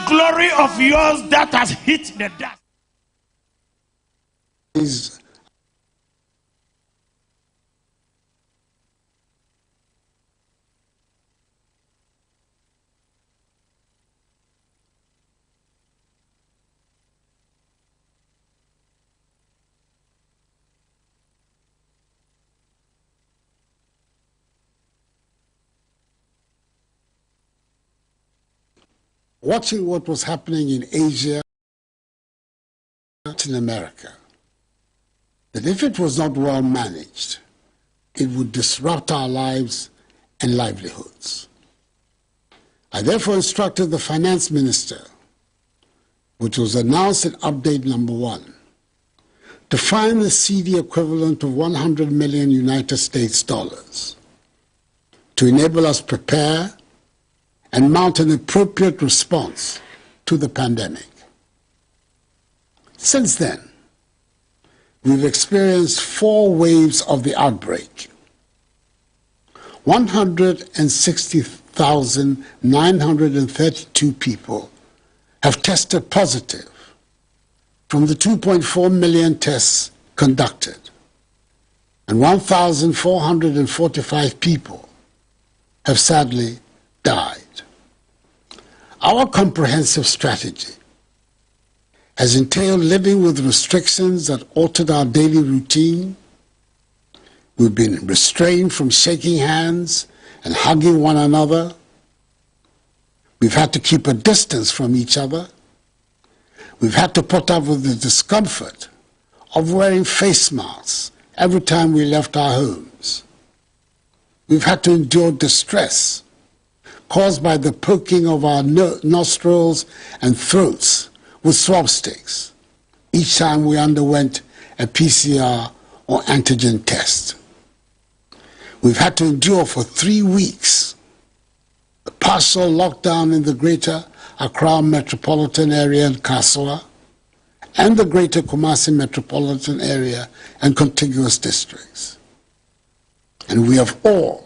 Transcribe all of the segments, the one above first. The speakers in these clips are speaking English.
glory of yours that has hit the dust. Watching what was happening in Asia, Latin America, that if it was not well managed, it would disrupt our lives and livelihoods. I therefore instructed the finance minister, which was announced in update number 1, to find the CD equivalent of 100 million United States dollars to enable us prepare and mount an appropriate response to the pandemic. Since then, we've experienced 4 waves of the outbreak. 160,932 people have tested positive from the 2.4 million tests conducted, and 1,445 people have sadly died. Our comprehensive strategy has entailed living with restrictions that altered our daily routine. We've been restrained from shaking hands and hugging one another. We've had to keep a distance from each other. We've had to put up with the discomfort of wearing face masks every time we left our homes. We've had to endure distress caused by the poking of our nostrils and throats with swab sticks each time we underwent a PCR or antigen test. We've had to endure for 3 weeks a partial lockdown in the greater Accra metropolitan area and Kaswa, and the greater Kumasi metropolitan area and contiguous districts. And we have all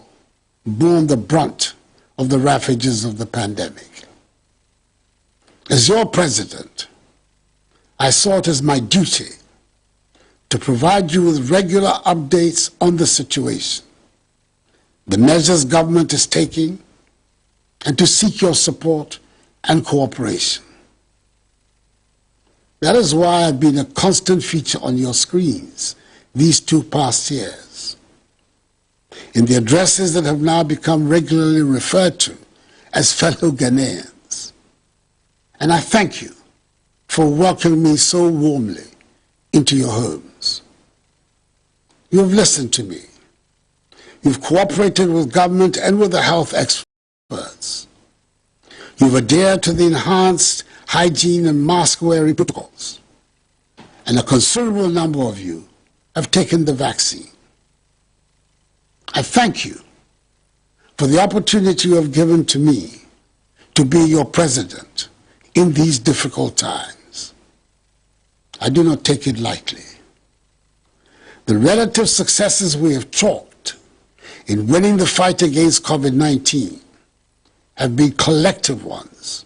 borne the brunt of the ravages of the pandemic. As your president, I saw it as my duty to provide you with regular updates on the situation, the measures government is taking, and to seek your support and cooperation. That is why I've been a constant feature on your screens these 2 past years, in the addresses that have now become regularly referred to as fellow Ghanaians. And I thank you for welcoming me so warmly into your homes. You have listened to me. You've cooperated with government and with the health experts. You've adhered to the enhanced hygiene and mask-wearing protocols. And a considerable number of you have taken the vaccine. I thank you for the opportunity you have given to me to be your president in these difficult times. I do not take it lightly. The relative successes we have chalked in winning the fight against COVID-19 have been collective ones,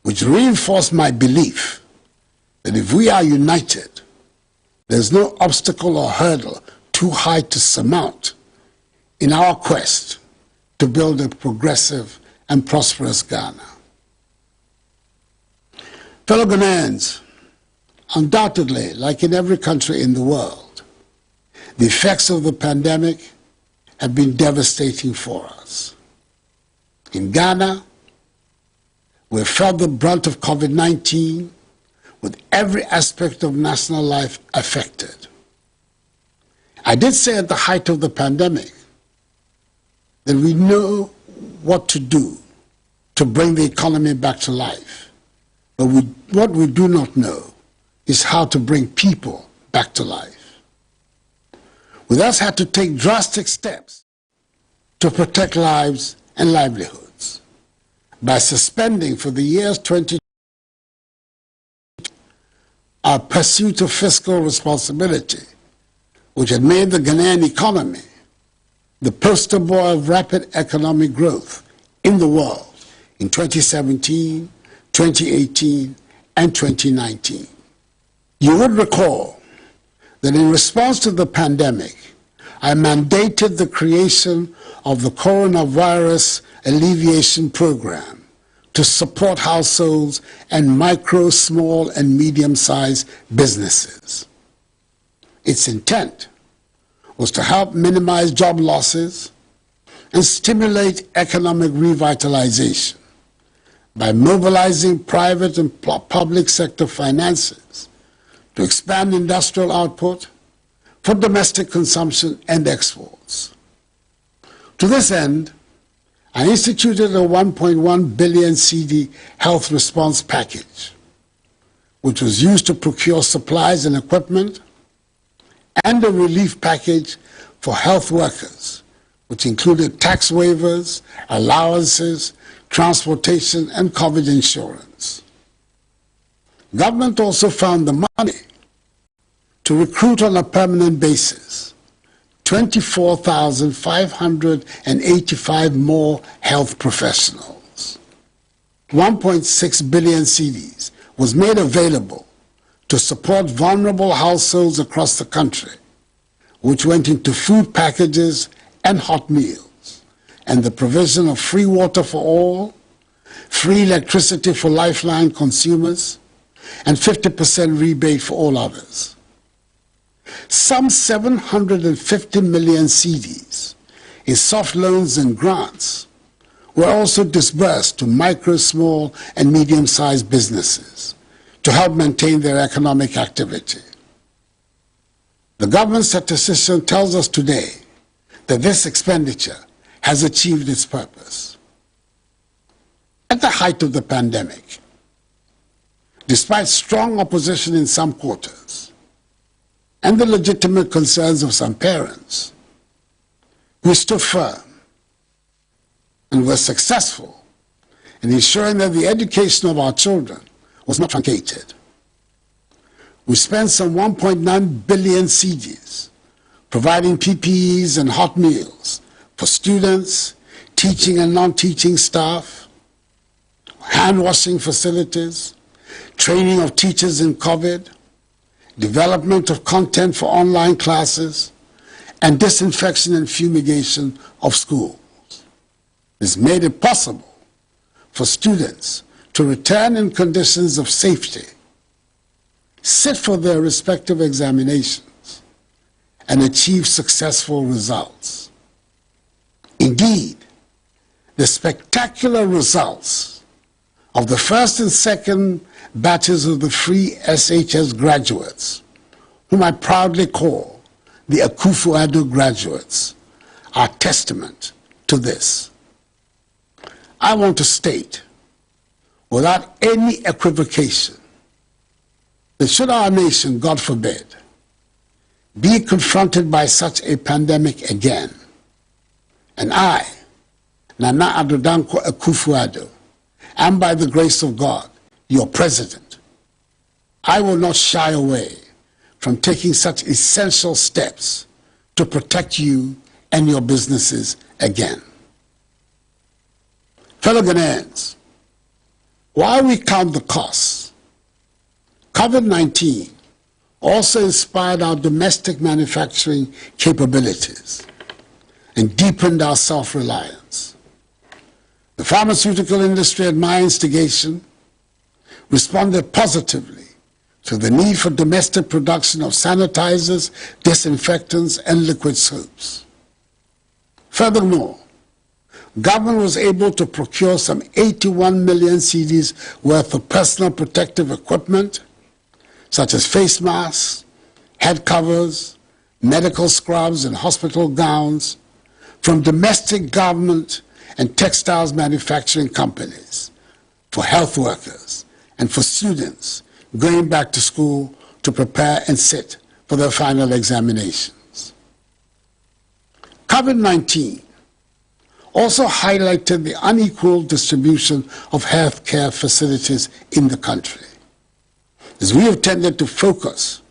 which reinforce my belief that if we are united, there's no obstacle or hurdle too high to surmount in our quest to build a progressive and prosperous Ghana. Fellow Ghanaians, undoubtedly, like in every country in the world, the effects of the pandemic have been devastating for us. In Ghana, we have felt the brunt of COVID-19 with every aspect of national life affected. I did say at the height of the pandemic that we know what to do to bring the economy back to life. But what we do not know is how to bring people back to life. We thus had to take drastic steps to protect lives and livelihoods by suspending for the years 2020 our pursuit of fiscal responsibility, which had made the Ghanaian economy the poster boy of rapid economic growth in the world in 2017, 2018, and 2019. You would recall that in response to the pandemic, I mandated the creation of the Coronavirus Alleviation Program to support households and micro, small, and medium-sized businesses. Its intent was to help minimize job losses and stimulate economic revitalization by mobilizing private and public sector finances to expand industrial output for domestic consumption and exports. To this end, I instituted a 1.1 billion CD health response package, which was used to procure supplies and equipment, and a relief package for health workers, which included tax waivers, allowances, transportation, and COVID insurance. Government also found the money to recruit on a permanent basis 24,585 more health professionals. 1.6 billion CDs was made available to support vulnerable households across the country, which went into food packages and hot meals, and the provision of free water for all, free electricity for lifeline consumers, and 50% rebate for all others. Some 750 million CDs in soft loans and grants were also disbursed to micro, small, and medium-sized businesses to help maintain their economic activity. The government statistician tells us today that this expenditure has achieved its purpose. At the height of the pandemic, despite strong opposition in some quarters and the legitimate concerns of some parents, we stood firm and were successful in ensuring that the education of our children was not truncated. We spent some 1.9 billion CDs providing PPEs and hot meals for students, teaching and non-teaching staff, hand-washing facilities, training of teachers in COVID, development of content for online classes, and disinfection and fumigation of schools. This made it possible for students to return in conditions of safety, sit for their respective examinations, and achieve successful results. Indeed, the spectacular results of the first and second batches of the free SHS graduates, whom I proudly call the Akufo-Addo graduates, are testament to this. I want to state, without any equivocation, that should our nation, God forbid, be confronted by such a pandemic again, and I, Nana Addo Dankwa Akufo-Addo, am by the grace of God, your president, I will not shy away from taking such essential steps to protect you and your businesses again. Fellow Ghanaians, while we count the costs, COVID-19 also inspired our domestic manufacturing capabilities and deepened our self-reliance. The pharmaceutical industry, at my instigation, responded positively to the need for domestic production of sanitizers, disinfectants, and liquid soaps. Furthermore, government was able to procure some 81 million CDs worth of personal protective equipment, such as face masks, head covers, medical scrubs, and hospital gowns, from domestic government and textiles manufacturing companies, for health workers, and for students going back to school to prepare and sit for their final examinations. COVID-19 also highlighted the unequal distribution of healthcare facilities in the country, as we have tended to focus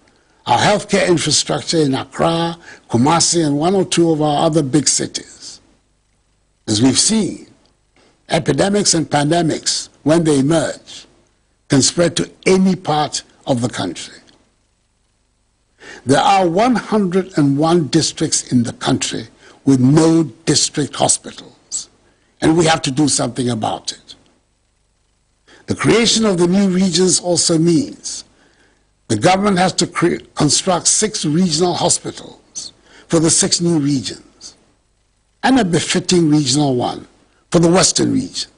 our healthcare infrastructure in Accra, Kumasi, and one or two of our other big cities. As we've seen, epidemics and pandemics, when they emerge, can spread to any part of the country. There are 101 districts in the country with no district hospitals, and we have to do something about it. The creation of the new regions also means the government has to construct 6 regional hospitals for the 6 new regions, and a befitting regional one for the Western region,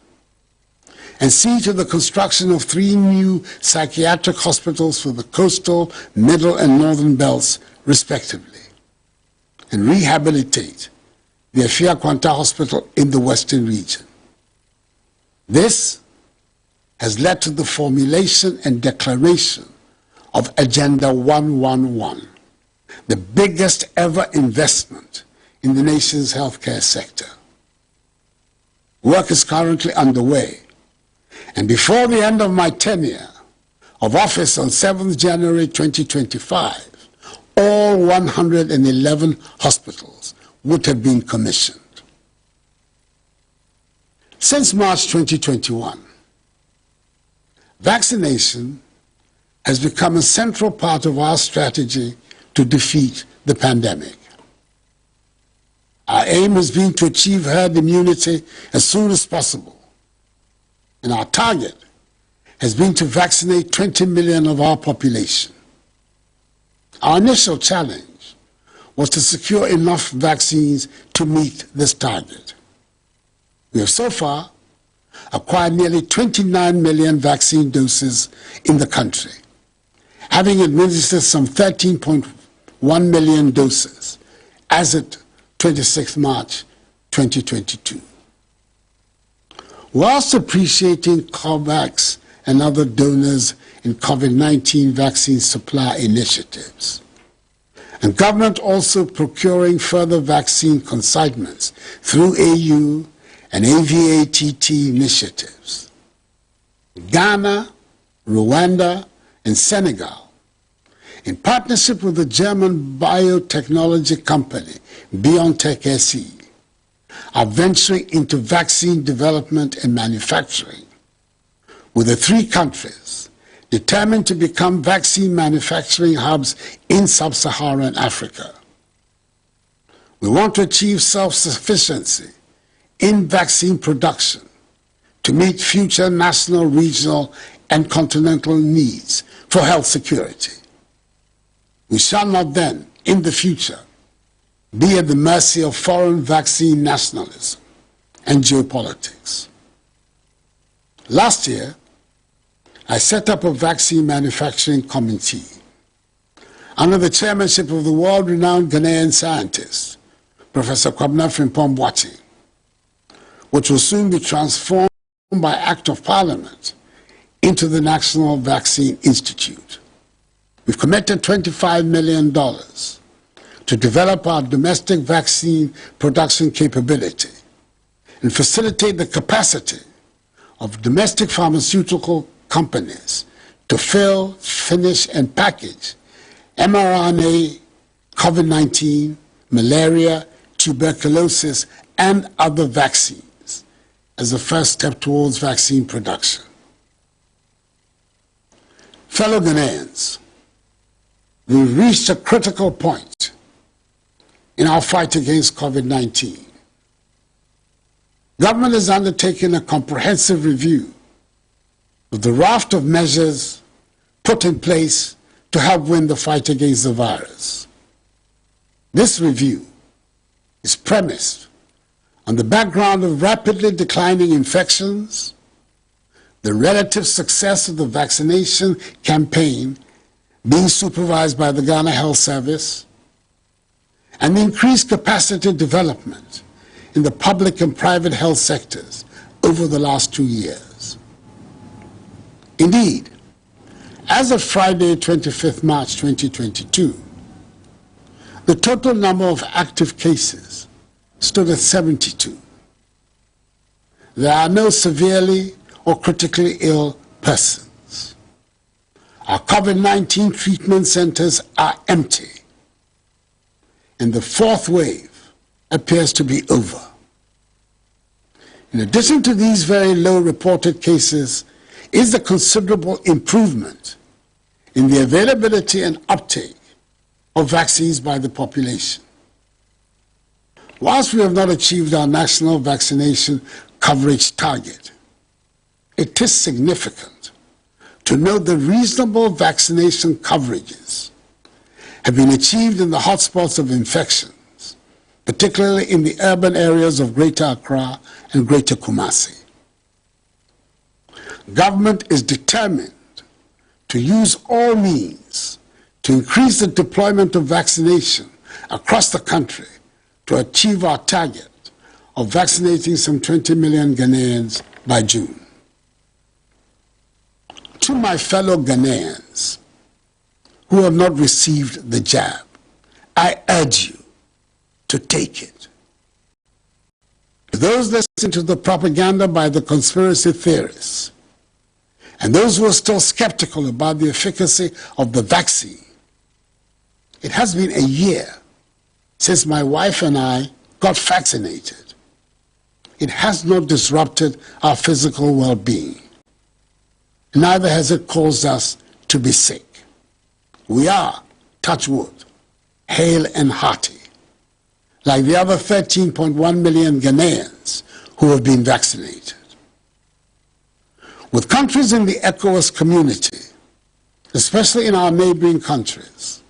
and see to the construction of 3 new psychiatric hospitals for the coastal, middle, and northern belts, respectively, and rehabilitate the Afia Kwanta Hospital in the Western region. This has led to the formulation and declaration of Agenda 111, the biggest ever investment in the nation's healthcare sector. Work is currently underway, and before the end of my tenure of office on 7th January 2025, all 111 hospitals would have been commissioned. Since March 2021, vaccination has become a central part of our strategy to defeat the pandemic. Our aim has been to achieve herd immunity as soon as possible, and our target has been to vaccinate 20 million of our population. Our initial challenge was to secure enough vaccines to meet this target. We have so far acquired nearly 29 million vaccine doses in the country, having administered some 13.1 million doses as at 26 March 2022. Whilst appreciating COVAX and other donors in COVID-19 vaccine supply initiatives, and government also procuring further vaccine consignments through AU and AVATT initiatives, Ghana, Rwanda, and Senegal, in partnership with the German biotechnology company BioNTech SE, are venturing into vaccine development and manufacturing, with the 3 countries determined to become vaccine manufacturing hubs in sub-Saharan Africa. We want to achieve self-sufficiency in vaccine production to meet future national, regional, and continental needs for health security. We shall not then, in the future, be at the mercy of foreign vaccine nationalism and geopolitics. Last year, I set up a vaccine manufacturing committee under the chairmanship of the world-renowned Ghanaian scientist, Professor Kwabena Frimpong-Boateng, which will soon be transformed by Act of Parliament into the National Vaccine Institute. We've committed $25 million to develop our domestic vaccine production capability and facilitate the capacity of domestic pharmaceutical companies to fill, finish, and package mRNA, COVID-19, malaria, tuberculosis, and other vaccines as a first step towards vaccine production. Fellow Ghanaians, we've reached a critical point in our fight against COVID-19. Government has undertaken a comprehensive review of the raft of measures put in place to help win the fight against the virus. This review is premised on the background of rapidly declining infections, the relative success of the vaccination campaign being supervised by the Ghana Health Service, and the increased capacity development in the public and private health sectors over the last 2 years. Indeed, as of Friday, 25th March 2022, the total number of active cases stood at 72. There are no severely or critically ill persons. Our COVID-19 treatment centers are empty, and the 4th wave appears to be over. In addition to these very low reported cases is the considerable improvement in the availability and uptake of vaccines by the population. Whilst we have not achieved our national vaccination coverage target, it is significant to note that reasonable vaccination coverages have been achieved in the hotspots of infections, particularly in the urban areas of Greater Accra and Greater Kumasi. Government is determined to use all means to increase the deployment of vaccination across the country to achieve our target of vaccinating some 20 million Ghanaians by June. To my fellow Ghanaians who have not received the jab, I urge you to take it. To those listening to the propaganda by the conspiracy theorists, and those who are still skeptical about the efficacy of the vaccine, it has been a year since my wife and I got vaccinated. It has not disrupted our physical well-being. Neither has it caused us to be sick. We are, touch wood, hale and hearty, like the other 13.1 million Ghanaians who have been vaccinated. With countries in the ECOWAS community, especially in our neighboring countries,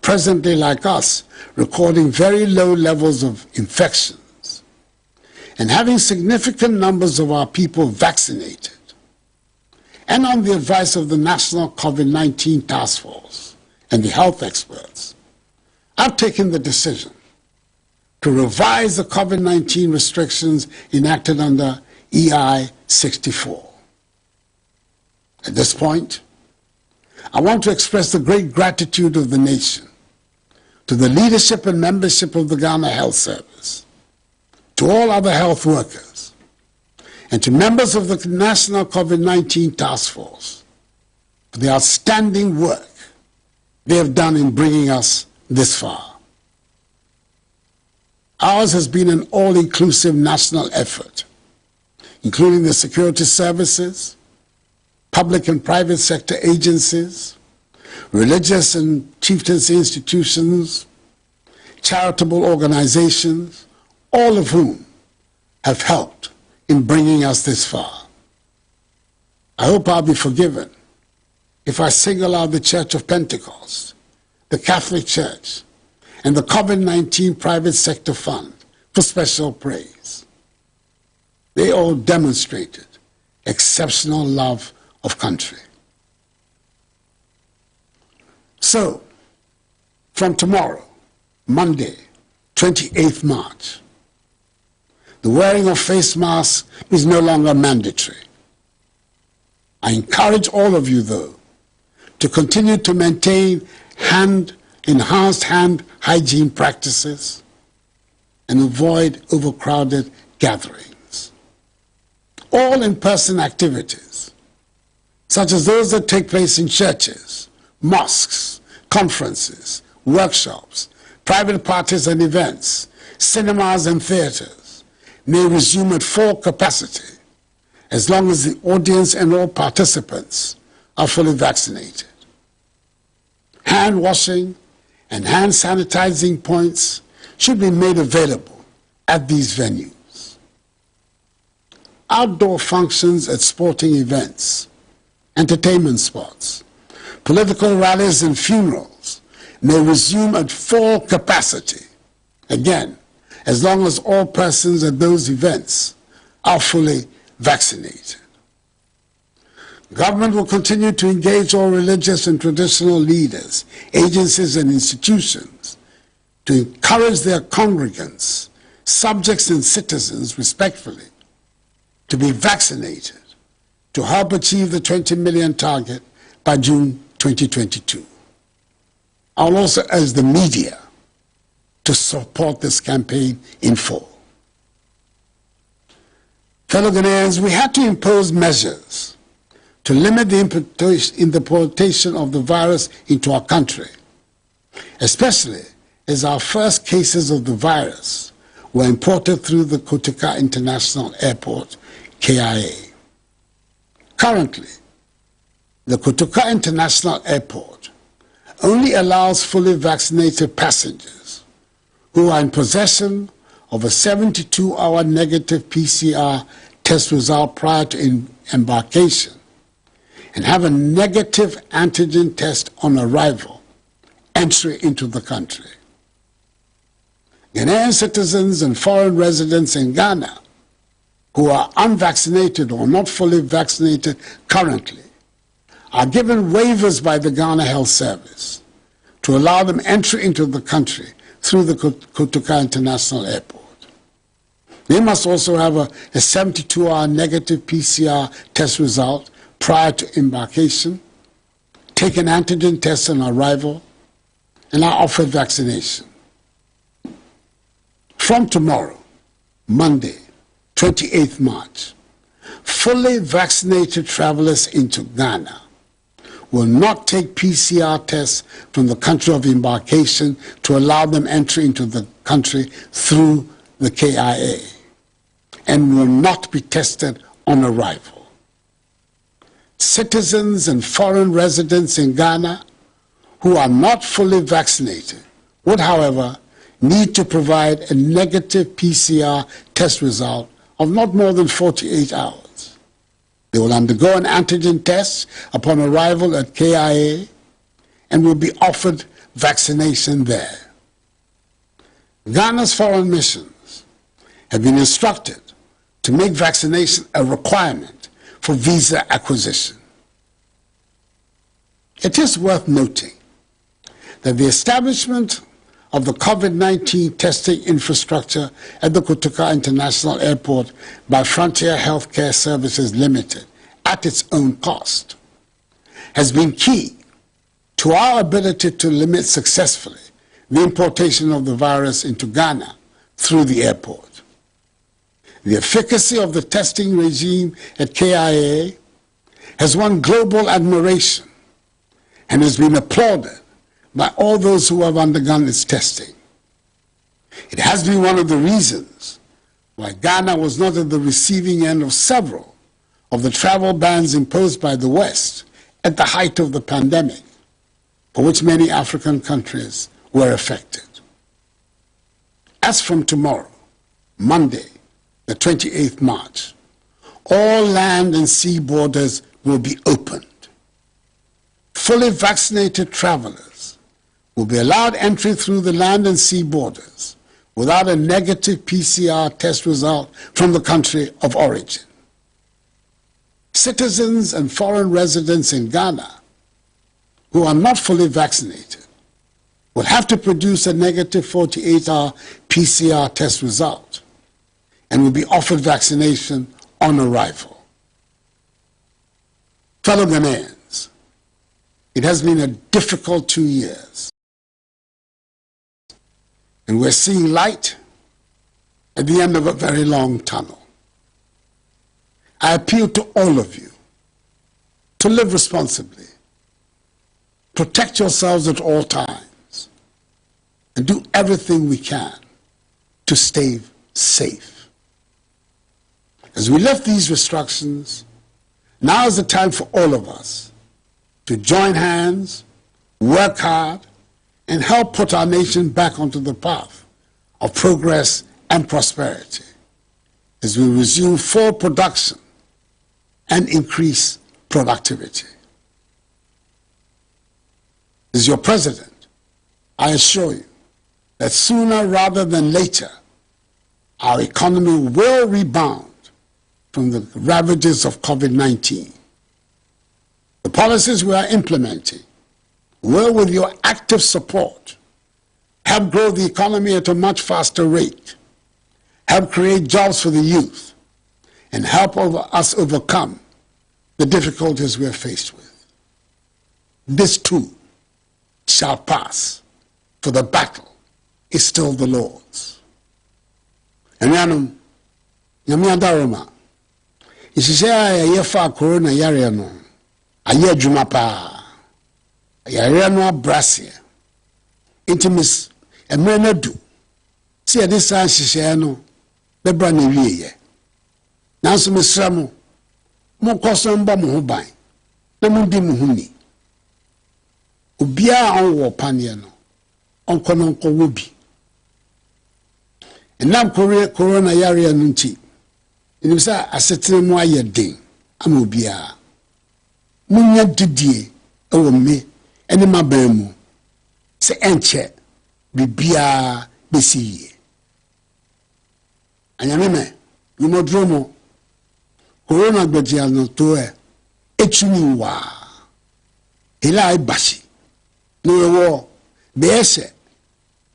presently like us, recording very low levels of infections, and having significant numbers of our people vaccinated, and on the advice of the National COVID-19 Task Force and the health experts, I've taken the decision to revise the COVID-19 restrictions enacted under EI 64. At this point, I want to express the great gratitude of the nation to the leadership and membership of the Ghana Health Service, to all other health workers, and to members of the National COVID-19 Task Force for the outstanding work they have done in bringing us this far. Ours has been an all-inclusive national effort, including the security services, public and private sector agencies, religious and chieftaincy institutions, charitable organizations, all of whom have helped in bringing us this far. I hope I'll be forgiven if I single out the Church of Pentecost, the Catholic Church, and the COVID-19 Private Sector Fund for special praise. They all demonstrated exceptional love of country. So, from tomorrow, Monday, 28th March, the wearing of face masks is no longer mandatory. I encourage all of you, though, to continue to maintain enhanced hand hygiene practices and avoid overcrowded gatherings. All in-person activities, such as those that take place in churches, mosques, conferences, workshops, private parties and events, cinemas and theaters, may resume at full capacity as long as the audience and all participants are fully vaccinated. Hand washing and hand sanitizing points should be made available at these venues. Outdoor functions at sporting events, entertainment spots, political rallies and funerals may resume at full capacity, again, as long as all persons at those events are fully vaccinated. Government will continue to engage all religious and traditional leaders, agencies and institutions to encourage their congregants, subjects and citizens respectfully, to be vaccinated to help achieve the 20 million target by June 2022. I'll also urge the media to support this campaign in full. Fellow Ghanaians, we had to impose measures to limit the importation of the virus into our country, especially as our first cases of the virus were imported through the Kotoka International Airport, KIA. Currently, the Kotoka International Airport only allows fully vaccinated passengers who are in possession of a 72-hour negative PCR test result prior to embarkation and have a negative antigen test on arrival, entry into the country. Ghanaian citizens and foreign residents in Ghana who are unvaccinated or not fully vaccinated currently are given waivers by the Ghana Health Service to allow them entry into the country through the Kotoka International Airport. They must also have a 72-hour negative PCR test result prior to embarkation, take an antigen test on arrival, and are offered vaccination. From tomorrow, Monday, 28th March, fully vaccinated travelers into Ghana will not take PCR tests from the country of embarkation to allow them entry into the country through the KIA and will not be tested on arrival. Citizens and foreign residents in Ghana who are not fully vaccinated would, however, need to provide a negative PCR test result of not more than 48 hours. They will undergo an antigen test upon arrival at KIA and will be offered vaccination there. Ghana's foreign missions have been instructed to make vaccination a requirement for visa acquisition. It is worth noting that the establishment of the COVID-19 testing infrastructure at the Kotoka International Airport by Frontier Healthcare Services Limited at its own cost has been key to our ability to limit successfully the importation of the virus into Ghana through the airport. The efficacy of the testing regime at KIA has won global admiration and has been applauded by all those who have undergone its testing. It has been one of the reasons why Ghana was not at the receiving end of several of the travel bans imposed by the West at the height of the pandemic, for which many African countries were affected. As from tomorrow, Monday, the 28th March, all land and sea borders will be opened. Fully vaccinated travelers will be allowed entry through the land and sea borders without a negative PCR test result from the country of origin. Citizens and foreign residents in Ghana who are not fully vaccinated will have to produce a negative 48-hour PCR test result and will be offered vaccination on arrival. Fellow Ghanaians, it has been a difficult 2 years, and we're seeing light at the end of a very long tunnel. I appeal to all of you to live responsibly, protect yourselves at all times, and do everything we can to stay safe. As we lift these restrictions, now is the time for all of us to join hands, work hard, and help put our nation back onto the path of progress and prosperity as we resume full production and increase productivity. As your president, I assure you that sooner rather than later, our economy will rebound from the ravages of COVID-19. The policies we are implementing will, with your active support, help grow the economy at a much faster rate, help create jobs for the youth, and help us overcome the difficulties we are faced with. This too shall pass, for the battle is still the Lord's. Enuanom, nyame adaroma, isise a yefa corona yare no, aye adwuma pa. Yare no abrasie. Intimis emre na du. Si ade san hihye no, bebra na wieye. Nanso mesra mo, mo kosom ba mo ho ban na mo di mo huni obia anwo panie no onkononko wo bi enam corona yare anu nti inimsa asetene mu ayeden ama obia munya didie ewo me ene mabamu se enche bibia besiye anyame yumodromo corona gbejia no to etuni wa ila ibashi no wo bese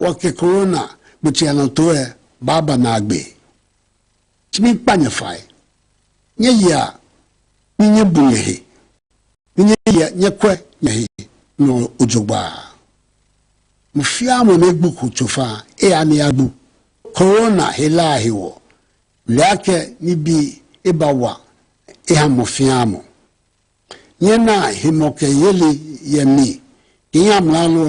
woke corona gbejia no to baba na agbe timi panyefai nye ya nye bunyehe nye ya nye kwe nye no ojogba mufia mo negbu kutofa ani agbu corona hela hiwo lake nibi ibawa mufia mo nyena himoke yeli yemi inyamlalo